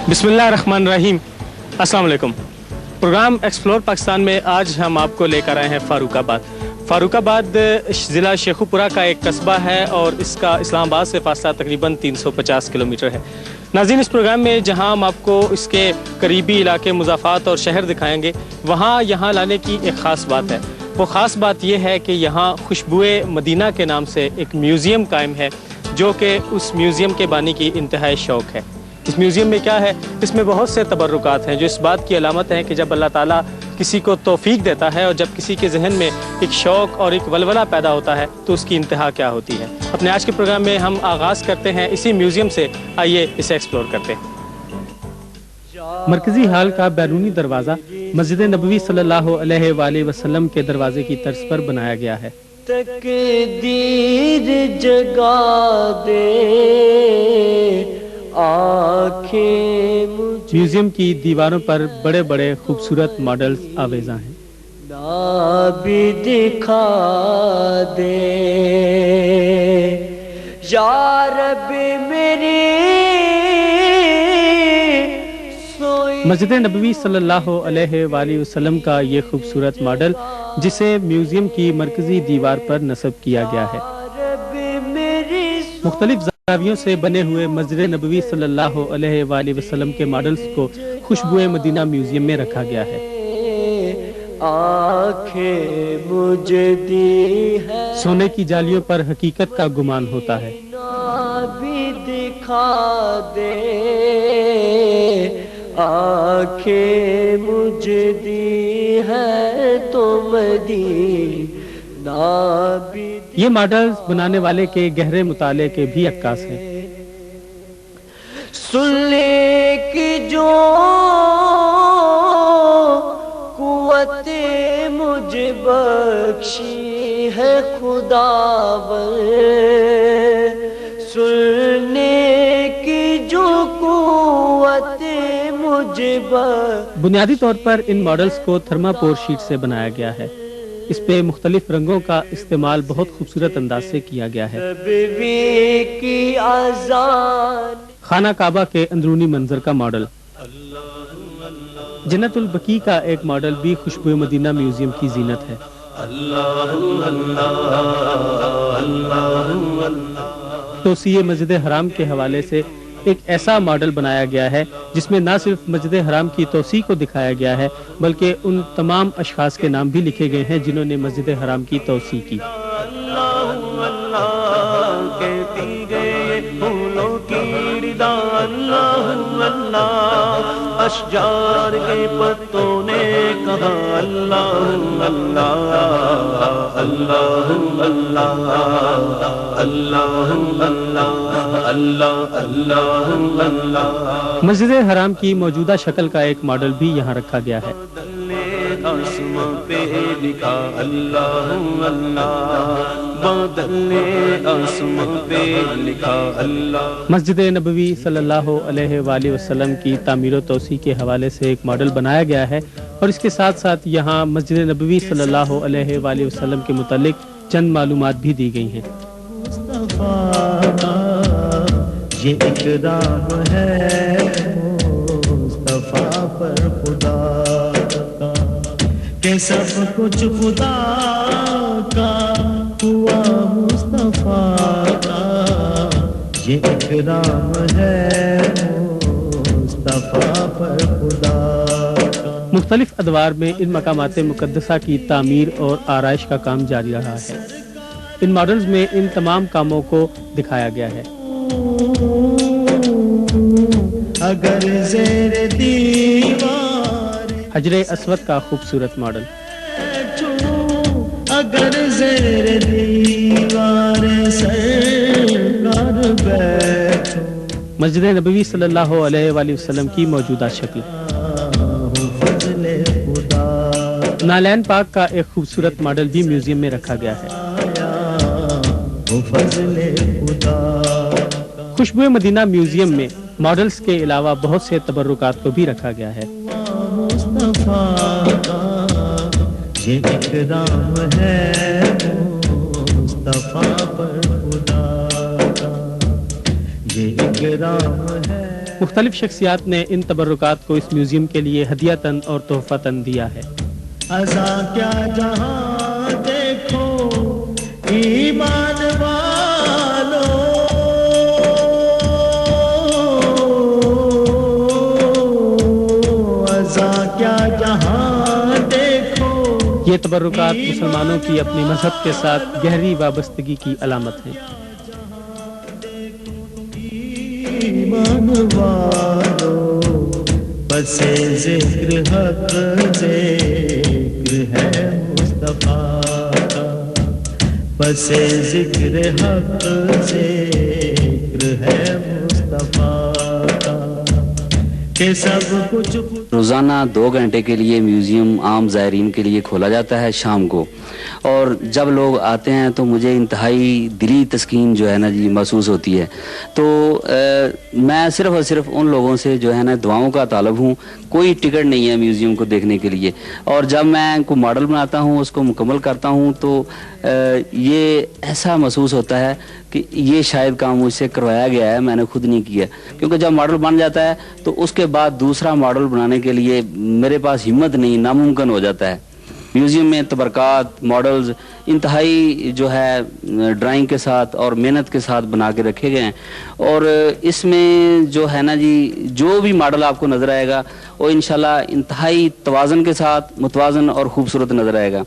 बिस्मिल्लाहिर्रहमानिर्रहीम। अस्सलाम वालेकुम। प्रोग्राम एक्सप्लोर पाकिस्तान में आज हम आपको लेकर आए हैं फ़ारुखाबाद ज़िला शेखुपुरा का एक कस्बा है और इसका इस्लामाबाद से फासला तकरीबन 350 किलोमीटर है। नाज़रीन, इस प्रोग्राम में जहां हम आपको इसके करीबी इलाके मुज़ाफ़ात और शहर दिखाएंगे, वहां यहाँ लाने की एक ख़ास बात है। वो ख़ास बात यह है कि यहाँ खुशबुए मदीना के नाम से एक म्यूज़ियम कायम है, जो कि उस म्यूज़ियम के बानी की इंतहाई शौक़ है। इस म्यूज़ियम में क्या है, इसमें बहुत से तबर्रुकात हैं जो इस बात की अलामत है कि जब अल्लाह ताला किसी को तौफीक देता है और जब किसी के जहन में एक शौक़ और एक वलवला पैदा होता है तो उसकी इंतहा क्या होती है। अपने आज के प्रोग्राम में हम आगाज़ करते हैं इसी म्यूज़ियम से। आइए इसे एक्सप्लोर करते हैं। मरकज़ी हाल का बैरूनी दरवाज़ा मस्जिद नबवी सल्लल्लाहु अलैहि वसल्लम के दरवाजे की तर्ज पर बनाया गया है। तकदीर जगा दे म्यूजियम की दीवारों पर बड़े बड़े खूबसूरत मॉडल्स आवेजा हैं। ना भी दिखा दे या रब्बी मेरी मस्जिद नबवी सल्लल्लाहु अलैहि वसल्लम का ये खूबसूरत मॉडल, जिसे म्यूजियम की मरकजी दीवार पर नस्ब किया गया है। मुख्तलिफ ज़ावियों से बने हुए मस्जिद नबवी सल्लल्लाहु अलैहि वसल्लम के मॉडल्स को खुशबुए मदीना म्यूजियम में रखा गया है। आँखें मुझे दी है, सोने की जालियों पर हकीकत का गुमान होता है। ना भी दिखा दे आँखें मुझे दी है तो मदीना भी। ये मॉडल्स बनाने वाले के गहरे मुताले के भी अक्कास हैं। सुनने की जो कुव्वते मुझे बख्शी है खुदावर, सुनने की जो कुव्वते मुझे बुनियादी तौर पर इन मॉडल्स को थर्मापोर शीट से बनाया गया है। इस पे मुख्तलिफ रंगों का इस्तेमाल बहुत खूबसूरत अंदाज से किया गया है। खाना काबा के अंदरूनी मंजर का मॉडल, जन्नतुल बकी का एक मॉडल भी खुशबू मदीना म्यूजियम की जीनत है। तोसीए मस्जिद हराम के हवाले से एक ऐसा मॉडल बनाया गया है जिसमें न सिर्फ मस्जिद हराम की तोसी को दिखाया गया है, बल्कि उन तमाम अशखास के नाम भी लिखे गए हैं जिन्होंने मस्जिद हराम की तोसी की। अशजार के पत्तों ने कहा अल्लाह अल्लाह अल्लाह अल्लाह अल्लाह अल्लाह अल्लाह अल्लाह। मस्जिद हराम की मौजूदा शक्ल का एक मॉडल भी यहाँ रखा गया है। आसमां पे लिखा अल्लाह अल्लाह, बादल ने आसमां पे लिखा अल्लाह। मस्जिद नबवी सल्लल्लाहु अलैहि वसल्लम की तामीर और तौसी के हवाले से एक मॉडल बनाया गया है और इसके साथ साथ यहाँ मस्जिद नबवी सल्लल्लाहु अलैहि वसल्लम के मुतालिक चंद मालूमात भी दी गई हैं। ये इकराम है मुस्तफा पर खुदा का, के सब कुछ खुदा का हुआ मुस्तफा का। ये इकराम है मुस्तफा पर खुदा का। मुख्तलिफ अदवार में इन मकामात मुकद्दसा की तामीर और आराइश का काम जारी रहा है। इन मॉडल्स में इन तमाम कामों को दिखाया गया है। अगर ज़ेर दीवार हजरे अस्वद का खूबसूरत मॉडल, अगर ज़ेर दीवार सरकार बैठो। मस्जिद नबवी सल्लल्लाहु अलैहि वसल्लम की मौजूदा शक्ल, नालैन पाक का एक खूबसूरत मॉडल भी म्यूजियम में रखा गया है। खुशबू मदीना म्यूजियम में मॉडल्स के अलावा बहुत से तबर्रुकात को भी रखा गया है। ये इकराम है मुस्तफा पर खुदा का, ये इकराम है। مختلف شخصیات نے ان تبرکات کو اس میوزیم کے لیے ہدیۃً اور تحفۃً دیا ہے۔ ازاں کیا جہاں دیکھو ایمان والو، ازاں کیا جہاں دیکھو۔ یہ تبرکات مسلمانوں کی اپنی مذہب کے ساتھ گہری وابستگی کی علامت ہیں۔ ایمان والو بس ذکر حق ذکر ہے مصطفیٰ کا، بس ذکر حق ذکر ہے مصطفیٰ کا، کہ سب کچھ روزانہ 2 گھنٹے کے لیے میوزیم عام زائرین کے لیے کھولا جاتا ہے شام کو، اور جب لوگ آتے ہیں تو مجھے انتہائی دلی تسکین جو ہے نا جی محسوس ہوتی ہے۔ تو میں صرف اور صرف ان لوگوں سے جو ہے نا دعاؤں کا طالب ہوں، کوئی ٹکٹ نہیں ہے میوزیم کو دیکھنے کے لیے، اور جب میں کوئی ماڈل بناتا ہوں اس کو مکمل کرتا ہوں تو یہ ایسا محسوس ہوتا ہے کہ یہ شاید کام مجھ سے کروایا گیا ہے، میں نے خود نہیں کیا، کیونکہ جب ماڈل بن جاتا ہے تو اس کے بعد دوسرا ماڈل بنانے کے لیے میرے پاس ہمت نہیں، ناممکن ہو جاتا ہے۔ میوزیم میں تبرکات ماڈلز انتہائی جو ہے ڈرائنگ کے ساتھ اور محنت کے ساتھ بنا کے رکھے گئے ہیں، اور اس میں جو ہے نا جی جو بھی ماڈل آپ کو نظر آئے گا وہ انشاءاللہ انتہائی توازن کے ساتھ متوازن اور خوبصورت نظر آئے گا۔